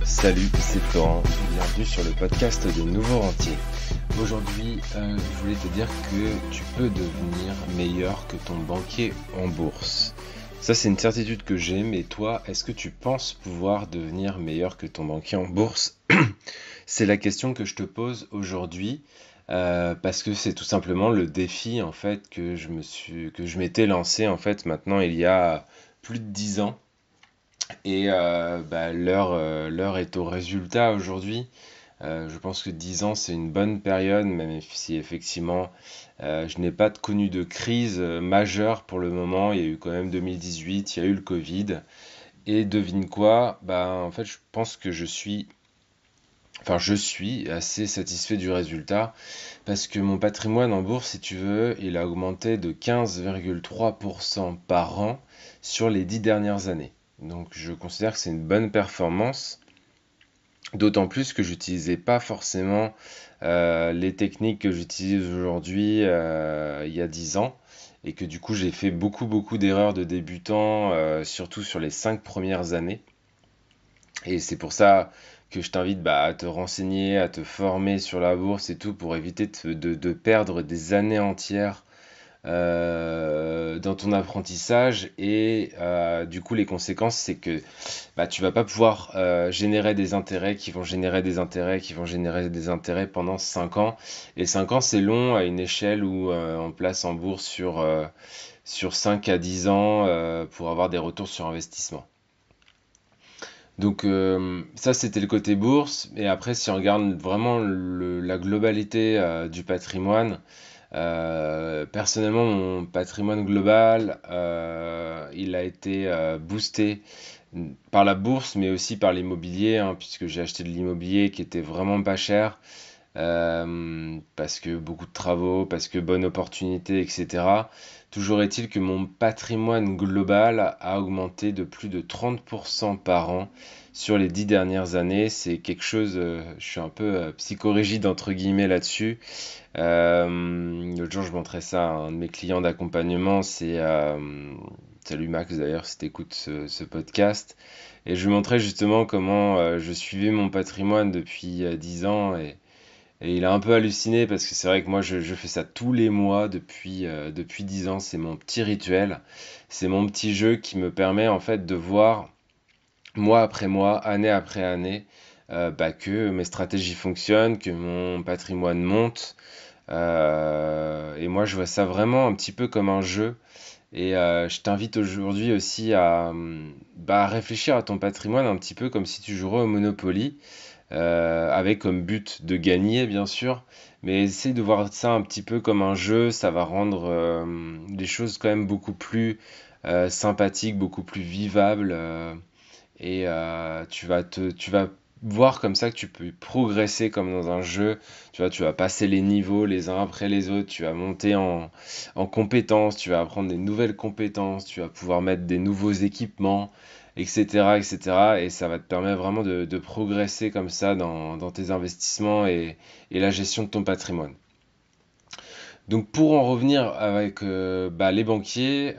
Salut, c'est Florent, bienvenue sur le podcast des Nouveaux Rentiers. Aujourd'hui, je voulais te dire que tu peux devenir meilleur que ton banquier en bourse. Ça, c'est une certitude que j'ai, mais toi, est-ce que tu penses pouvoir devenir meilleur que ton banquier en bourse? C'est la question que je te pose aujourd'hui, parce que c'est tout simplement le défi en fait que je m'étais lancé en fait maintenant il y a plus de 10 ans. Et l'heure est au résultat aujourd'hui. Je pense que 10 ans, c'est une bonne période, même si effectivement, je n'ai pas connu de crise majeure pour le moment. Il y a eu quand même 2018, il y a eu le Covid. Et devine quoi? En fait, je pense que je suis assez satisfait du résultat parce que mon patrimoine en bourse, si tu veux, il a augmenté de 15,3% par an sur les 10 dernières années. Donc je considère que c'est une bonne performance, d'autant plus que j'utilisais pas forcément les techniques que j'utilise aujourd'hui il y a 10 ans, et que du coup j'ai fait beaucoup d'erreurs de débutant, surtout sur les 5 premières années. Et c'est pour ça que je t'invite à te renseigner, à te former sur la bourse et tout, pour éviter de perdre des années entières dans ton apprentissage. Et du coup, les conséquences, c'est que tu vas pas pouvoir générer des intérêts qui vont générer des intérêts qui vont générer des intérêts pendant 5 ans. Et 5 ans, c'est long à une échelle où on place en bourse sur 5 à 10 ans pour avoir des retours sur investissement. Donc ça, c'était le côté bourse. Et après, si on regarde vraiment la globalité du patrimoine, personnellement, mon patrimoine global, il a été boosté par la bourse, mais aussi par l'immobilier, hein, puisque j'ai acheté de l'immobilier qui était vraiment pas cher, parce que beaucoup de travaux, parce que bonne opportunité, etc. Toujours est-il que mon patrimoine global a augmenté de plus de 30% par an sur les 10 dernières années. C'est quelque chose, je suis un peu psychorigide entre guillemets là-dessus. L'autre jour, je montrais ça à un de mes clients d'accompagnement. Salut Max d'ailleurs, si tu écoutes ce podcast. Et je lui montrais justement comment je suivais mon patrimoine depuis 10 ans. Et il a un peu halluciné parce que c'est vrai que moi je fais ça tous les mois depuis 10 ans. C'est mon petit rituel. C'est mon petit jeu qui me permet en fait de voir mois après mois, année après année, que mes stratégies fonctionnent, que mon patrimoine monte. Et moi, je vois ça vraiment un petit peu comme un jeu. Et je t'invite aujourd'hui aussi à réfléchir à ton patrimoine un petit peu comme si tu jouerais au Monopoly, avec comme but de gagner, bien sûr. Mais essaye de voir ça un petit peu comme un jeu. Ça va rendre les choses quand même beaucoup plus sympathiques, beaucoup plus vivables. Et tu vas voir comme ça que tu peux progresser comme dans un jeu. Tu vois, tu vas passer les niveaux les uns après les autres, tu vas monter en compétences, tu vas apprendre des nouvelles compétences, tu vas pouvoir mettre des nouveaux équipements, etc., etc. Et ça va te permettre vraiment de progresser comme ça dans tes investissements et la gestion de ton patrimoine. Donc pour en revenir avec les banquiers,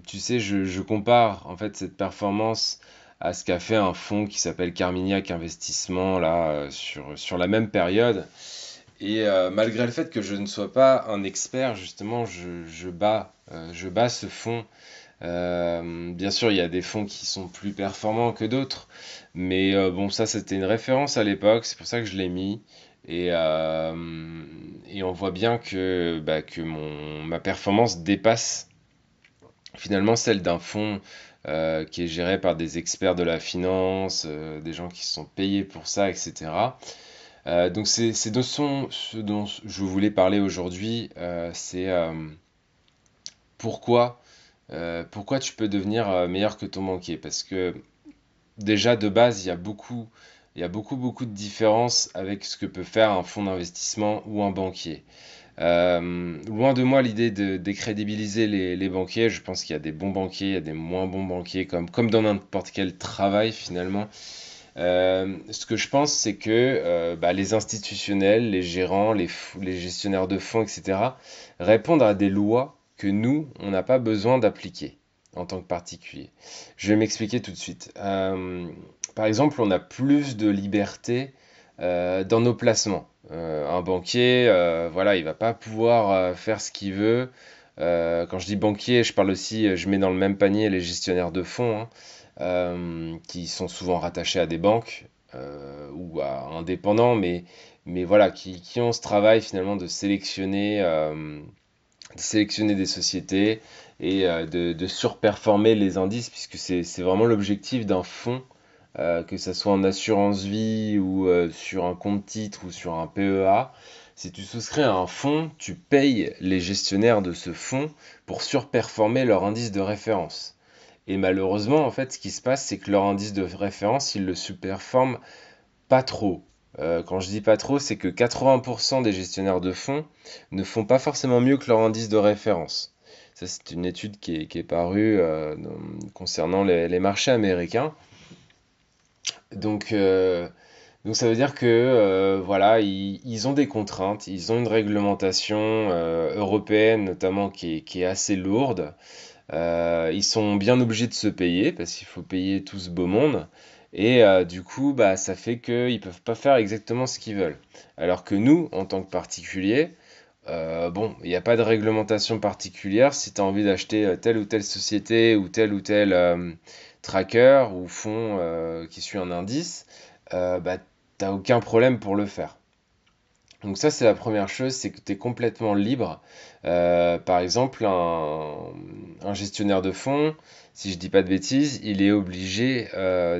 tu sais, je compare en fait cette performance à ce qu'a fait un fonds qui s'appelle Carmignac Investissement là sur la même période. Et malgré le fait que je ne sois pas un expert, justement, je bats ce fonds. Bien sûr, il y a des fonds qui sont plus performants que d'autres, mais bon, ça c'était une référence à l'époque, c'est pour ça que je l'ai mis. Et on voit bien que ma performance dépasse finalement celle d'un fonds qui est géré par des experts de la finance, des gens qui sont payés pour ça, etc. Donc c'est ce dont je voulais parler aujourd'hui, c'est pourquoi, pourquoi tu peux devenir meilleur que ton banquier. Parce que déjà de base, il y a beaucoup de différences avec ce que peut faire un fonds d'investissement ou un banquier. Loin de moi l'idée de décrédibiliser les banquiers. Je pense qu'il y a des bons banquiers, il y a des moins bons banquiers, comme dans n'importe quel travail finalement. Ce que je pense, c'est que bah, les institutionnels, les gérants, les gestionnaires de fonds, etc., répondent à des lois que nous, on n'a pas besoin d'appliquer en tant que particulier. Je vais m'expliquer tout de suite. Par exemple, on a plus de liberté dans nos placements. Un banquier, voilà, il va pas pouvoir faire ce qu'il veut. Quand je dis banquier, je parle aussi, je mets dans le même panier les gestionnaires de fonds, hein, qui sont souvent rattachés à des banques ou à indépendants, mais voilà, qui ont ce travail finalement de sélectionner des sociétés et de surperformer les indices, puisque c'est vraiment l'objectif d'un fonds, que ça soit en assurance vie ou sur un compte titre ou sur un PEA. Si tu souscris à un fonds, tu payes les gestionnaires de ce fonds pour surperformer leur indice de référence. Et malheureusement, en fait, ce qui se passe, c'est que leur indice de référence, ils le surperforment pas trop. Quand je dis pas trop, c'est que 80% des gestionnaires de fonds ne font pas forcément mieux que leur indice de référence. Ça, c'est une étude qui est parue concernant les marchés américains. Donc, euh, donc ça veut dire que voilà, ils ont des contraintes, ils ont une réglementation européenne notamment qui est assez lourde. Ils sont bien obligés de se payer parce qu'il faut payer tout ce beau monde. Et du coup, bah, ça fait qu'ils peuvent pas faire exactement ce qu'ils veulent. Alors que nous, en tant que particuliers, bon, il n'y a pas de réglementation particulière. Si tu as envie d'acheter telle ou telle société ou tel tracker ou fonds qui suit un indice, bah, t'as aucun problème pour le faire. Donc ça, c'est la première chose, c'est que tu es complètement libre. Par exemple, un gestionnaire de fonds, si je dis pas de bêtises, il est obligé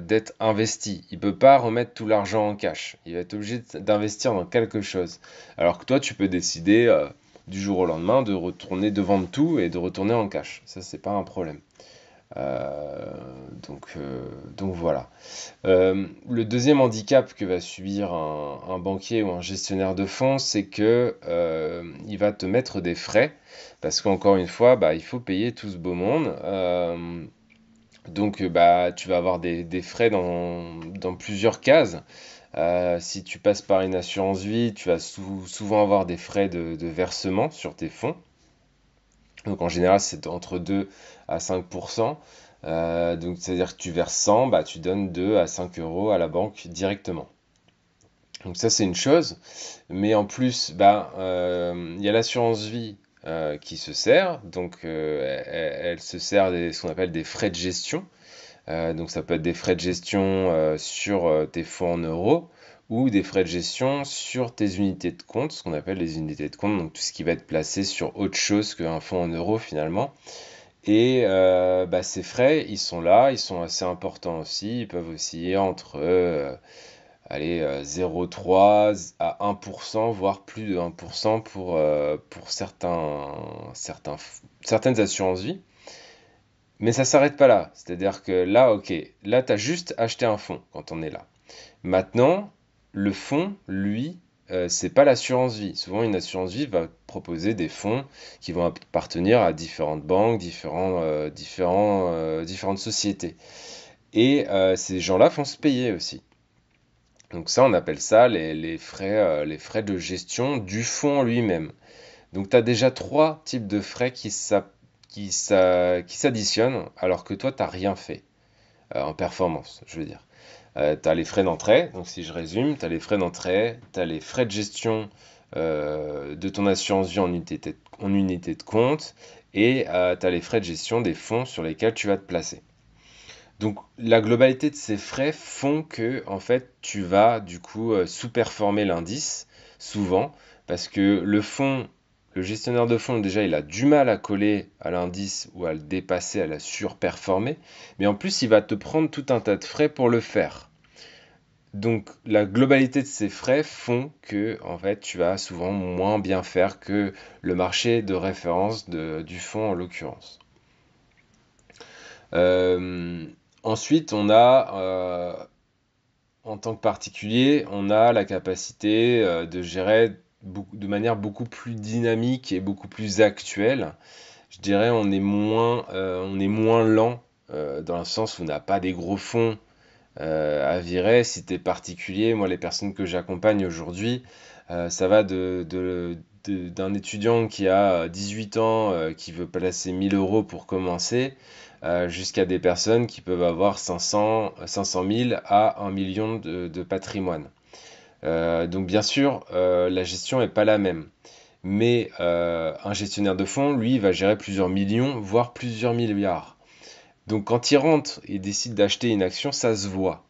d'être investi. Il peut pas remettre tout l'argent en cash. Il va être obligé d'investir dans quelque chose. Alors que toi, tu peux décider du jour au lendemain de vendre tout et de retourner en cash. Ça, c'est pas un problème. Euh, donc voilà. Le deuxième handicap que va subir un banquier ou un gestionnaire de fonds, c'est que il va te mettre des frais, parce qu'encore une fois, bah, il faut payer tout ce beau monde. Bah, tu vas avoir des frais dans plusieurs cases. Si tu passes par une assurance vie, tu vas souvent avoir des frais de versement sur tes fonds. Donc en général, c'est entre 2 à 5%. Donc c'est-à-dire que tu verses 100, bah, tu donnes 2 à 5 euros à la banque directement. Donc ça, c'est une chose. Mais en plus, bah, il y a l'assurance vie qui se sert. Donc elle se sert ce qu'on appelle des frais de gestion. Donc ça peut être des frais de gestion sur tes fonds en euros ou des frais de gestion sur tes unités de compte, ce qu'on appelle les unités de compte, donc tout ce qui va être placé sur autre chose qu'un fonds en euros finalement. Et bah, ces frais, ils sont là, ils sont assez importants aussi, ils peuvent osciller entre allez, 0,3 à 1%, voire plus de 1% pour certaines assurances vie. Mais ça s'arrête pas là. C'est-à-dire que là, ok, là, tu as juste acheté un fonds quand on est là. Maintenant, le fonds, lui, c'est pas l'assurance vie. Souvent, une assurance vie va proposer des fonds qui vont appartenir à différentes banques, différentes sociétés. Et ces gens-là font se payer aussi. Donc ça, on appelle ça les frais de gestion du fonds lui-même. Donc tu as déjà trois types de frais qui s'additionnent alors que toi, tu n'as rien fait en performance, je veux dire. Tu as les frais d'entrée, donc si je résume, tu as les frais d'entrée, tu as les frais de gestion de ton assurance vie en unité de compte, et tu as les frais de gestion des fonds sur lesquels tu vas te placer. Donc la globalité de ces frais font que en fait tu vas du coup sous-performer l'indice souvent parce que le gestionnaire de fonds déjà il a du mal à coller à l'indice ou à le dépasser, à la surperformer, mais en plus il va te prendre tout un tas de frais pour le faire. Donc la globalité de ces frais font que en fait tu vas souvent moins bien faire que le marché de référence du fonds en l'occurrence. Euh, Ensuite, en tant que particulier, on a la capacité de gérer de manière beaucoup plus dynamique et beaucoup plus actuelle. Je dirais on est moins lent dans le sens où on n'a pas des gros fonds à virer. Si tu es particulier, moi les personnes que j'accompagne aujourd'hui, ça va d'un étudiant qui a 18 ans, qui veut placer 1000 euros pour commencer, jusqu'à des personnes qui peuvent avoir 500 000 à 1 million de patrimoine. Donc bien sûr, la gestion n'est pas la même. Mais un gestionnaire de fonds, lui, va gérer plusieurs millions, voire plusieurs milliards. Donc quand il rentre et décide d'acheter une action, ça se voit.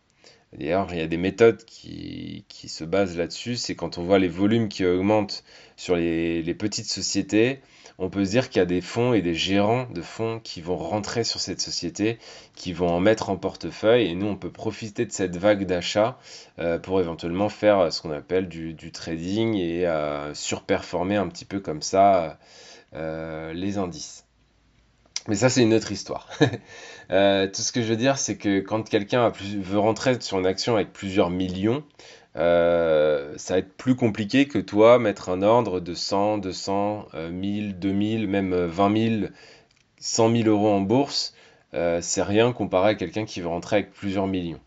D'ailleurs, il y a des méthodes qui se basent là-dessus. C'est quand on voit les volumes qui augmentent sur les petites sociétés, on peut se dire qu'il y a des fonds et des gérants de fonds qui vont rentrer sur cette société, qui vont en mettre en portefeuille, et nous, on peut profiter de cette vague d'achat pour éventuellement faire ce qu'on appelle du trading et surperformer un petit peu comme ça les indices. Mais ça, c'est une autre histoire. Tout ce que je veux dire, c'est que quand quelqu'un veut rentrer sur une action avec plusieurs millions, ça va être plus compliqué que toi mettre un ordre de 100, 200, 1000, 2000, même 20 000, 100 000 euros en bourse. C'est rien comparé à quelqu'un qui veut rentrer avec plusieurs millions.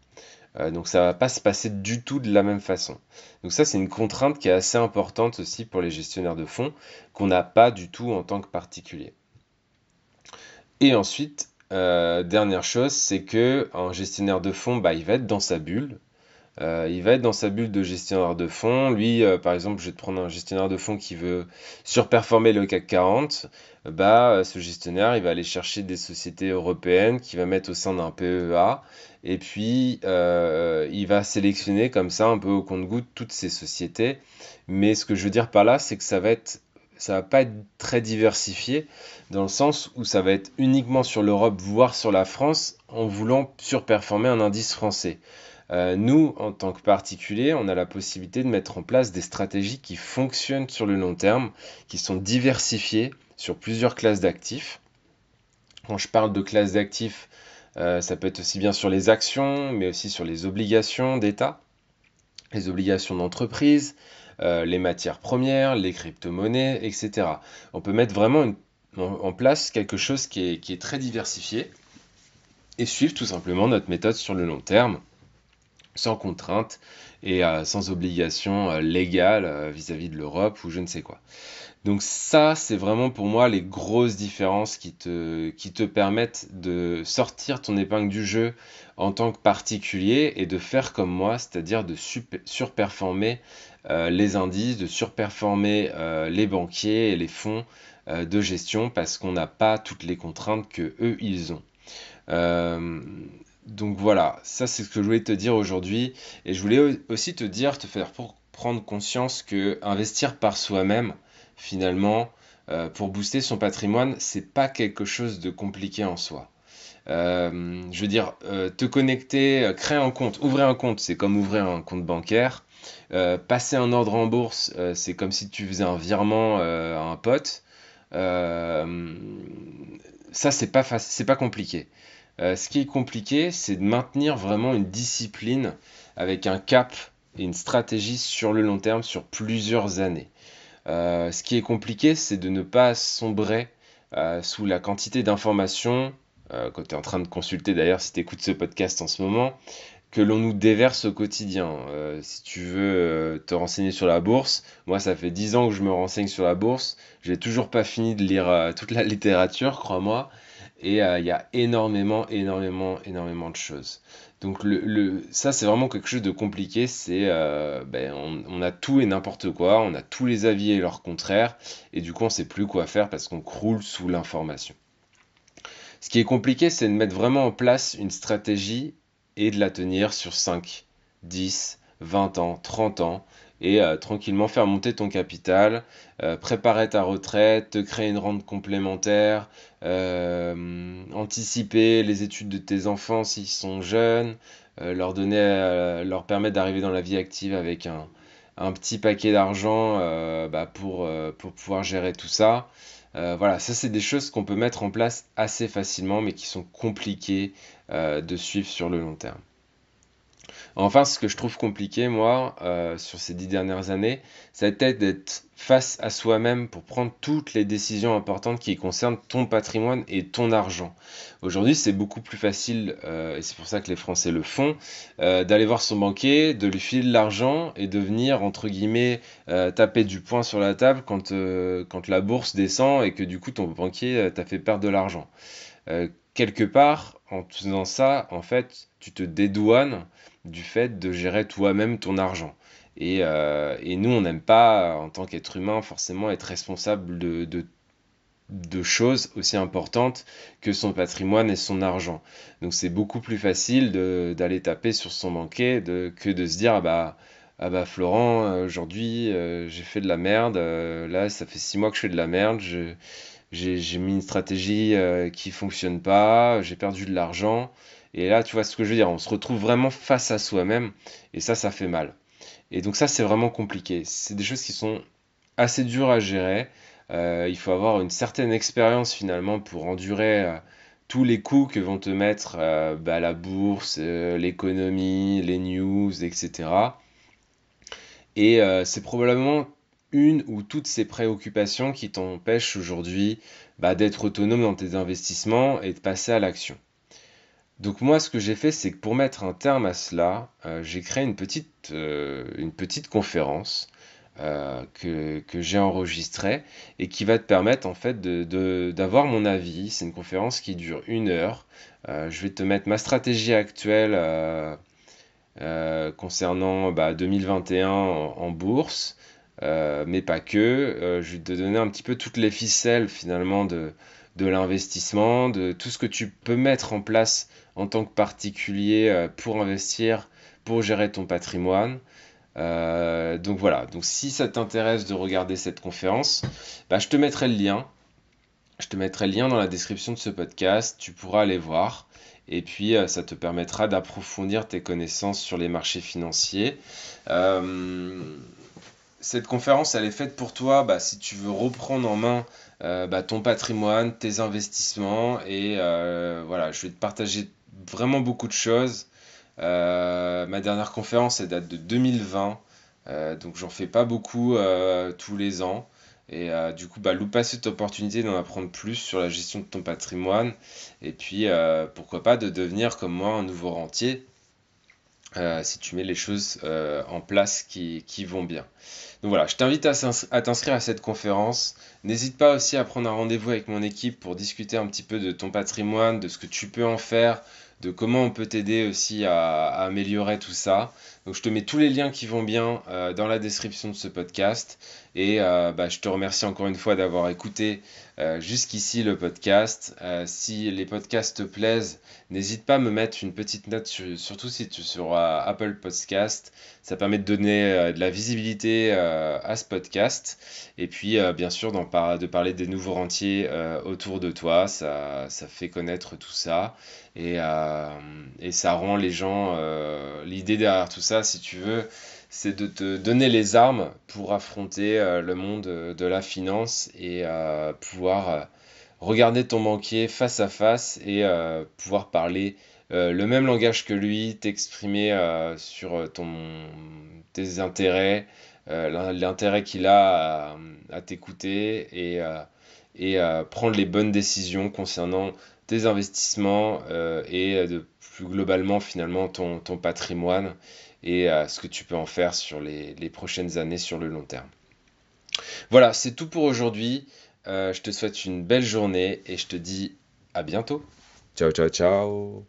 Donc ça va pas se passer du tout de la même façon. Donc ça, c'est une contrainte qui est assez importante aussi pour les gestionnaires de fonds, qu'on n'a pas du tout en tant que particulier. Et ensuite, dernière chose, c'est que un gestionnaire de fonds, bah, il va être dans sa bulle. Il va être dans sa bulle de gestionnaire de fonds. Lui, par exemple, je vais te prendre un gestionnaire de fonds qui veut surperformer le CAC 40. Bah, ce gestionnaire, il va aller chercher des sociétés européennes qu'il va mettre au sein d'un PEA. Et puis, il va sélectionner comme ça, un peu au compte-gouttes, toutes ces sociétés. Mais ce que je veux dire par là, c'est que ça va pas être très diversifié, dans le sens où ça va être uniquement sur l'Europe, voire sur la France, en voulant surperformer un indice français. Nous, en tant que particulier, on a la possibilité de mettre en place des stratégies qui fonctionnent sur le long terme, qui sont diversifiées sur plusieurs classes d'actifs. Quand je parle de classes d'actifs, ça peut être aussi bien sur les actions, mais aussi sur les obligations d'État, les obligations d'entreprise, les matières premières, les crypto-monnaies, etc. On peut mettre vraiment en place quelque chose qui est très diversifié et suivre tout simplement notre méthode sur le long terme, sans contrainte et sans obligation légale vis-à-vis de l'Europe ou je ne sais quoi. Donc ça, c'est vraiment pour moi les grosses différences qui te permettent de sortir ton épingle du jeu en tant que particulier et de faire comme moi, c'est-à-dire de surperformer les indices, de surperformer les banquiers et les fonds de gestion parce qu'on n'a pas toutes les contraintes que eux ils ont. Euh, donc voilà, ça c'est ce que je voulais te dire aujourd'hui. Et je voulais aussi te dire, te faire prendre conscience que investir par soi-même, finalement, pour booster son patrimoine, c'est pas quelque chose de compliqué en soi. Je veux dire, te connecter, créer un compte, ouvrir un compte, c'est comme ouvrir un compte bancaire. Passer un ordre en bourse, c'est comme si tu faisais un virement à un pote. Euh, Ça, c'est pas compliqué. Ce qui est compliqué, c'est de maintenir vraiment une discipline avec un cap et une stratégie sur le long terme, sur plusieurs années. Ce qui est compliqué, c'est de ne pas sombrer sous la quantité d'informations, quand tu es en train de consulter d'ailleurs si tu écoutes ce podcast en ce moment, que l'on nous déverse au quotidien. Si tu veux te renseigner sur la bourse, moi ça fait 10 ans que je me renseigne sur la bourse, j'ai toujours pas fini de lire toute la littérature, crois-moi, et il y a énormément de choses. Donc ça c'est vraiment quelque chose de compliqué, c'est on a tout et n'importe quoi, on a tous les avis et leurs contraires, et du coup on sait plus quoi faire parce qu'on croule sous l'information. Ce qui est compliqué, c'est de mettre vraiment en place une stratégie et de la tenir sur 5, 10, 20 ans, 30 ans et tranquillement faire monter ton capital, préparer ta retraite, te créer une rente complémentaire, anticiper les études de tes enfants s'ils sont jeunes, leur permettre d'arriver dans la vie active avec un petit paquet d'argent pour pouvoir gérer tout ça. Voilà, ça c'est des choses qu'on peut mettre en place assez facilement, mais qui sont compliquées de suivre sur le long terme. Enfin, ce que je trouve compliqué, moi, sur ces 10 dernières années, ça a été d'être face à soi-même pour prendre toutes les décisions importantes qui concernent ton patrimoine et ton argent. Aujourd'hui, c'est beaucoup plus facile, et c'est pour ça que les Français le font, d'aller voir son banquier, de lui filer de l'argent et de venir, entre guillemets, taper du poing sur la table quand la bourse descend et que du coup ton banquier t'a fait perdre de l'argent. Quelque part, en faisant ça, en fait, tu te dédouanes du fait de gérer toi-même ton argent. Et nous, on n'aime pas, en tant qu'être humain, forcément être responsable de choses aussi importantes que son patrimoine et son argent. Donc c'est beaucoup plus facile d'aller taper sur son banquier que de se dire, ah bah Florent, aujourd'hui j'ai fait de la merde, là ça fait 6 mois que je fais de la merde, j'ai mis une stratégie qui fonctionne pas, j'ai perdu de l'argent. Et là, tu vois ce que je veux dire, on se retrouve vraiment face à soi-même et ça fait mal. Et donc ça, c'est vraiment compliqué. C'est des choses qui sont assez dures à gérer. Il faut avoir une certaine expérience finalement pour endurer tous les coups que vont te mettre la bourse, l'économie, les news, etc. Et c'est probablement une ou toutes ces préoccupations qui t'empêchent aujourd'hui d'être autonome dans tes investissements et de passer à l'action. Donc moi, ce que j'ai fait, c'est que pour mettre un terme à cela, j'ai créé une petite conférence que j'ai enregistrée et qui va te permettre en fait d'avoir mon avis. C'est une conférence qui dure 1 heure. Je vais te mettre ma stratégie actuelle concernant 2021 en bourse, mais pas que. Je vais te donner un petit peu toutes les ficelles finalement de l'investissement, de tout ce que tu peux mettre en place en tant que particulier pour investir, pour gérer ton patrimoine. Donc voilà, donc si ça t'intéresse de regarder cette conférence, je te mettrai le lien. Je te mettrai le lien dans la description de ce podcast, tu pourras aller voir. Et puis, ça te permettra d'approfondir tes connaissances sur les marchés financiers. Euh, Cette conférence, elle est faite pour toi si tu veux reprendre en main ton patrimoine, tes investissements. Et voilà, je vais te partager vraiment beaucoup de choses. Ma dernière conférence, elle date de 2020. Donc j'en fais pas beaucoup tous les ans. Et du coup, loupe pas cette opportunité d'en apprendre plus sur la gestion de ton patrimoine. Et puis, pourquoi pas de devenir comme moi un nouveau rentier si tu mets les choses en place qui vont bien. Donc voilà, je t'invite à t'inscrire à cette conférence. N'hésite pas aussi à prendre un rendez-vous avec mon équipe pour discuter un petit peu de ton patrimoine, de ce que tu peux en faire, de comment on peut t'aider aussi à améliorer tout ça. Donc je te mets tous les liens qui vont bien dans la description de ce podcast. Et je te remercie encore une fois d'avoir écouté jusqu'ici le podcast. Si les podcasts te plaisent, n'hésite pas à me mettre une petite note, surtout si tu es sur Apple Podcast. Ça permet de donner de la visibilité à ce podcast. Et puis, bien sûr, de parler des nouveaux rentiers autour de toi. Ça fait connaître tout ça. Et ça rend les gens... l'idée derrière tout ça, si tu veux, c'est de te donner les armes pour affronter le monde de la finance et pouvoir regarder ton banquier face à face et pouvoir parler le même langage que lui, t'exprimer sur tes intérêts, l'intérêt qu'il a à t'écouter et prendre les bonnes décisions concernant tes investissements et de plus globalement finalement ton patrimoine et ce que tu peux en faire sur les prochaines années sur le long terme. Voilà, c'est tout pour aujourd'hui. Je te souhaite une belle journée et je te dis à bientôt. Ciao, ciao, ciao.